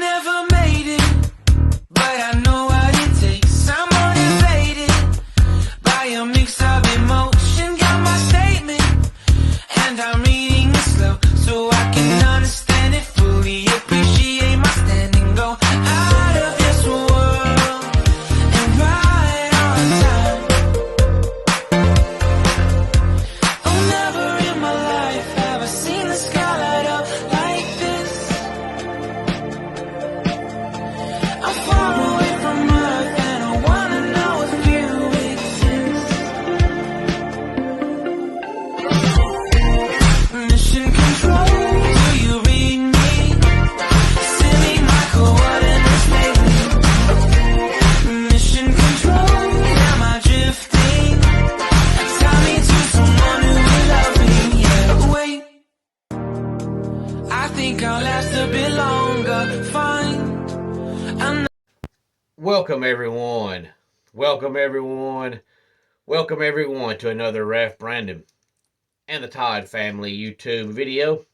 never made it, but I know what it takes. I'm motivated by a mix of emotion. Got my statement, and I'm reading it slow so I can understand it fully. Appreciate my standing, go out of this world and right on time. Oh, never in my life have I seen the sky light up like this. I'm far away from Earth and I wanna know if you exist. Mission control, do you read me? Send me my coordinates lately. Mission control, am I drifting? Tie me to someone who will love me, yeah. Wait, I think I'll last a bit longer. Fine. Welcome everyone. Welcome everyone. Welcome everyone to another Ref Brandon and the Todd family YouTube video.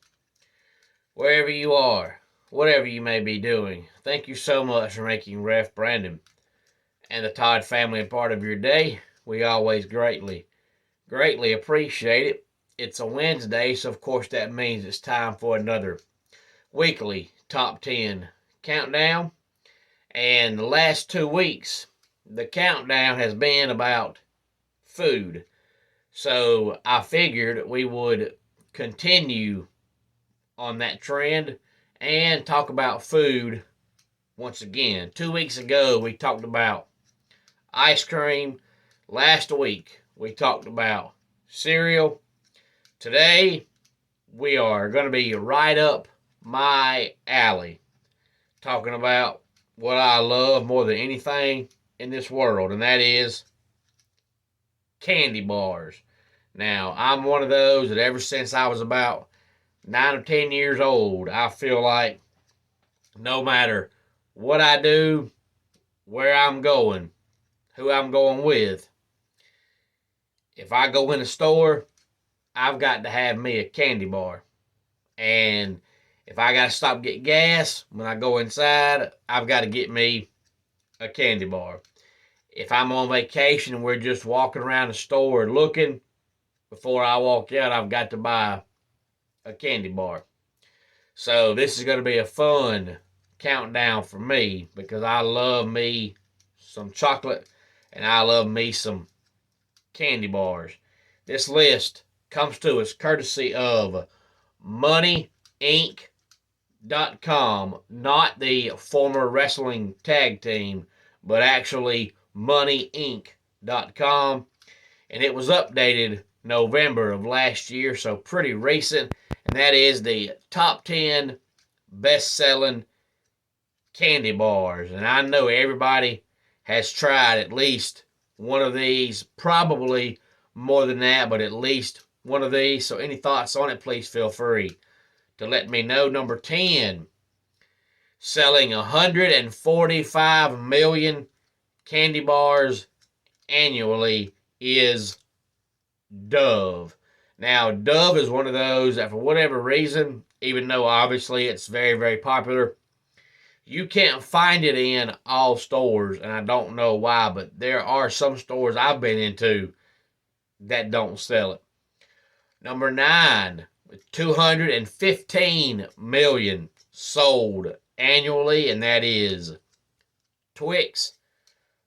Wherever you are, whatever you may be doing, thank you so much for making Ref Brandon and the Todd family a part of your day. We always greatly appreciate it. It's a Wednesday, so of course that means it's time for another weekly top 10 countdown. And the last 2 weeks, the countdown has been about food. So I figured we would continue on that trend and talk about food once again. 2 weeks ago, we talked about ice cream. Last week, we talked about cereal. Today, we are going to be right up my alley, talking about what I love more than anything in this world, and that is candy bars. Now, I'm one of those that ever since I was about 9 or 10 years old, I feel like no matter what I do, where I'm going, who I'm going with, if I go in a store, I've got to have me a candy bar. And if I got to stop and get gas when I go inside, I've got to get me a candy bar. If I'm on vacation and we're just walking around the store looking, before I walk out, I've got to buy a candy bar. So this is going to be a fun countdown for me because I love me some chocolate and I love me some candy bars. This list comes to us courtesy of MoneyInc.com, not the former wrestling tag team, but actually MoneyInc.com, and it was updated November of last year, so pretty recent, and that is the top 10 best-selling candy bars. And I know everybody has tried at least one of these, probably more than that, but at least one of these. So any thoughts on it, please feel free to let me know. Number 10, selling 145 million candy bars annually, is Dove. Now, Dove is one of those that for whatever reason, even though obviously it's very, very popular, you can't find it in all stores, and I don't know why, but there are some stores I've been into that don't sell it. Number 9, with 215 million sold annually, and that is Twix.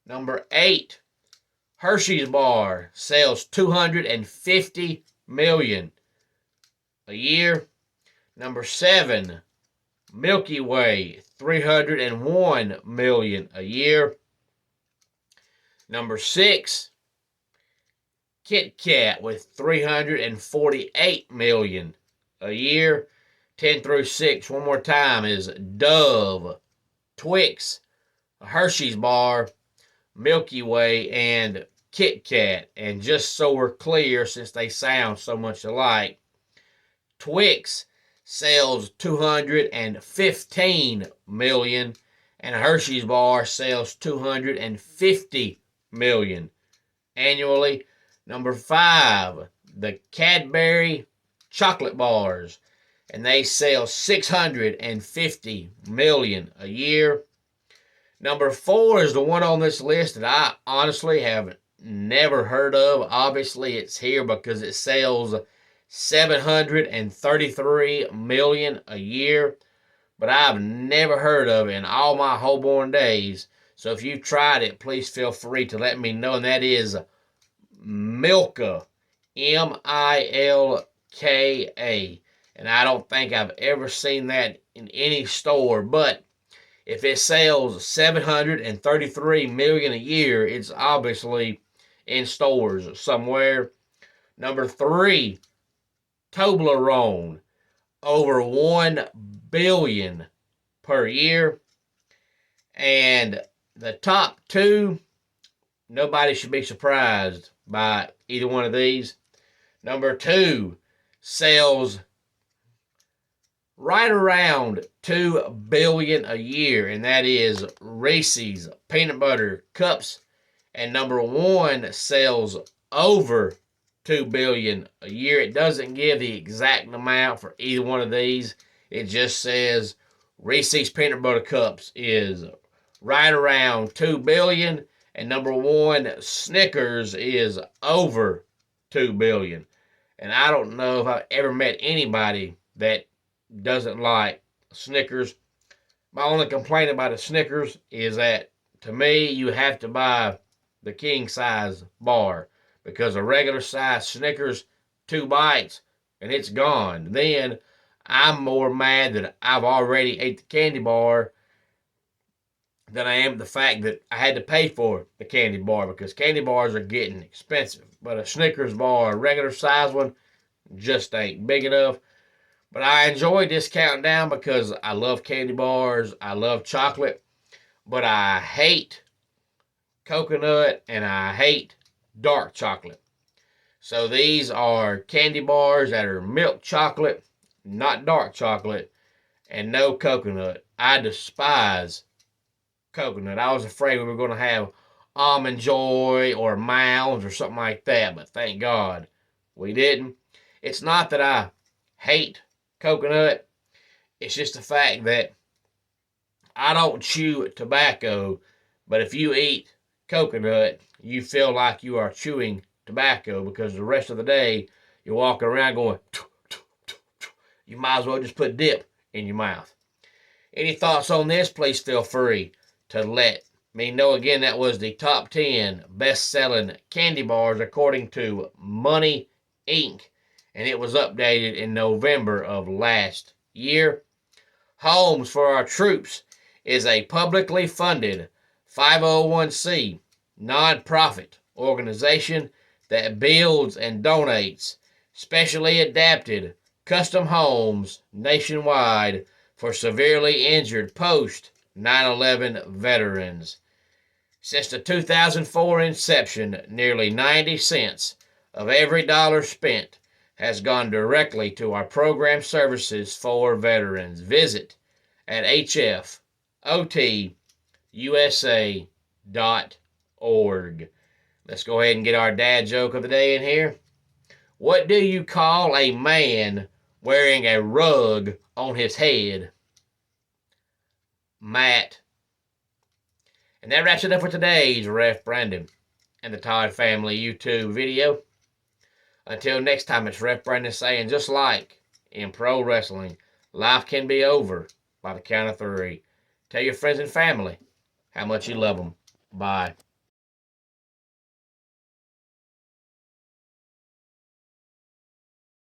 Number 8, Hershey's bar sells 250 million a year. Number 7, Milky Way, 301 million a year. Number 6, Kit Kat with 348 million a year. 10 through 6, one more time, is Dove, Twix, Hershey's bar, Milky Way, and Kit Kat. And just so we're clear, since they sound so much alike, Twix sells 215 million and Hershey's bar sells 250 million annually. Number 5, the Cadbury chocolate bars and they sell 650 million a year. Number 4 is the one on this list that I honestly have never heard of. Obviously, it's here because it sells 733 million a year, but I've never heard of it in all my Holborn days. So if you've tried it, please feel free to let me know. And that is Milka, Milka. And I don't think I've ever seen that in any store, but if it sells 733 million a year, it's obviously in stores somewhere. Number 3, Toblerone, over 1 billion per year. And the top 2, nobody should be surprised by either one of these. Number 2 sells right around 2 billion a year, and that is Reese's peanut butter cups. And number 1 sells over 2 billion a year. It doesn't give the exact amount for either one of these. It just says Reese's peanut butter cups is right around 2 billion, and number 1 Snickers is over 2 billion. And I don't know if I've ever met anybody that doesn't like Snickers. My only complaint about a Snickers is that, to me, you have to buy the king size bar, because a regular size Snickers, 2 bites and it's gone. Then I'm more mad that I've already ate the candy bar than I am the fact that I had to pay for the candy bar, because candy bars are getting expensive. But a Snickers bar, a regular size one, just ain't big enough. But I enjoy this countdown because I love candy bars, I love chocolate, but I hate coconut and I hate dark chocolate. So these are candy bars that are milk chocolate, not dark chocolate, and no coconut. I despise coconut. I was afraid we were going to have Almond Joy or Mounds or something like that, but thank God we didn't. It's not that I hate coconut, it's just the fact that I don't chew tobacco, but if you eat coconut, you feel like you are chewing tobacco, because the rest of the day you're walking around going, you might as well just put dip in your mouth. Any thoughts on this? Please feel free to let me know. Again, that was the top 10 best-selling candy bars according to Money Inc., and it was updated in November of last year. Homes for Our Troops is a publicly funded 501c nonprofit organization that builds and donates specially adapted custom homes nationwide for severely injured post 9/11 veterans. Since the 2004 inception, nearly 90 cents of every dollar spent has gone directly to our program services for veterans. Visit at hfotusa.org. Let's go ahead and get our dad joke of the day in here. What do you call a man wearing a rug on his head? Matt. And that wraps it up for today's Ref Brandon and the Todd Family YouTube video. Until next time, it's Ref Brandon saying, just like in pro wrestling, life can be over by the count of 3. Tell your friends and family how much you love them. Bye.